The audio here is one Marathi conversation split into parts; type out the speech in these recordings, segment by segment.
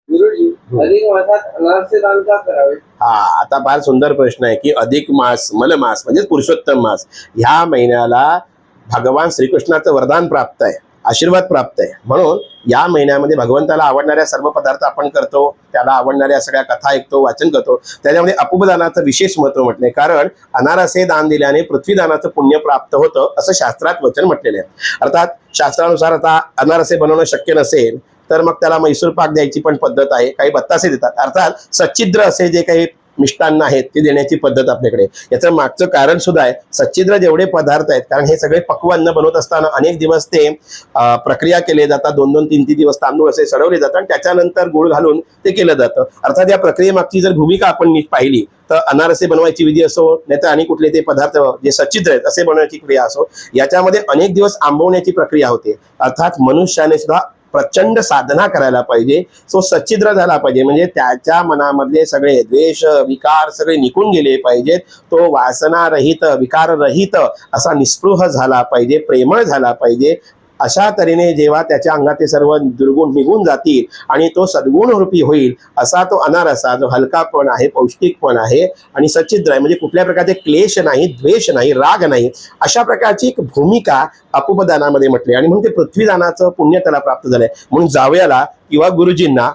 गुरुजी, अधिक मासात अनारसे दान का करावे? हा, आता फार सुंदर प्रश्न आहे की अधिक मास, मलमास म्हणजे पुरुषोत्तम मास, ह्या महिन्याला भगवान श्रीकृष्णाचं वरदान प्राप्त आहे, आशीर्वाद प्राप्त आहे. म्हणून या महिन्यामध्ये भगवंताला आवडणाऱ्या सर्व पदार्थ आपण करतो, त्याला आवडणाऱ्या सगळ्या कथा ऐकतो, वाचन करतो. त्याच्यामध्ये अपूपदानाचं विशेष महत्व म्हटलंय, कारण अनारसे दान दिल्याने पृथ्वीदानाचं पुण्य प्राप्त होतं असं शास्त्रात वचन म्हटलेलं आहे. अर्थात शास्त्रानुसार आता अनारसे बनवणं शक्य नसेल तर मग त्याला मैसूर पाक द्यायची पण पद्धत आहे, काही बत्तासे देतात. अर्थात सच्छिद्र असे जे काही मिष्टान्न आहेत ते देण्याची पद्धत आपल्याकडे. याचं मागचं कारण सुद्धा आहे, सच्छिद्र जेवढे पदार्थ आहेत, कारण हे सगळे पक्व अन्न बनवत असताना अनेक दिवस ते प्रक्रिया केले जातात, 2-2, 3-3 दिवस तांदूळ असे सडवले जातात आणि त्याच्यानंतर गुळ घालून ते केलं जातं. अर्थात या प्रक्रियेमागची जर भूमिका आपण नीट पाहिली तर अनारसे बनवायची विधी असो, नाही तर आणि कुठले ते पदार्थ जे सच्छिद्र आहेत असे बनवण्याची क्रिया असो, याच्यामध्ये अनेक दिवस आंबवण्याची प्रक्रिया होते. अर्थात मनुष्याने सुद्धा प्रचंड साधना करायला पाहिजे, तो सच्छिद्र झाला पाहिजे, म्हणजे त्याच्या मनामधले सगळे द्वेष विकार सगळे निघून गेले पाहिजेत. तो वासनारहित विकाररहित असा निस्पृह झाला पाहिजे, प्रेमळ झाला पाहिजे. अशा तऱ्हेने जेव्हा त्याच्या अंगाचे सर्व दुर्गुण निघून जातील आणि तो सद्गुण रूपी होईल असा तो अनारसा, जो हलका पण आहे, पौष्टिक पण आहे आणि सच्छिद्र आहे, म्हणजे कुठल्या प्रकारचे क्लेश नाही, द्वेष नाही, राग नाही, अशा प्रकारची एक भूमिका अपूपदानामध्ये म्हटली. आणि म्हणून ते पृथ्वीदानाचं पुण्य त्याला प्राप्त झालंय. म्हणून जावयाला किंवा गुरुजींना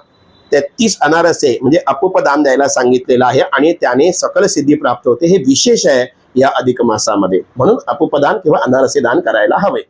33 अनारसे म्हणजे अपूपदान द्यायला सांगितलेलं आहे आणि त्याने सकल सिद्धी प्राप्त होते. हे विशेष आहे या अधिक मासामध्ये. म्हणून अपूपदान किंवा अनारसे दान करायला हवे.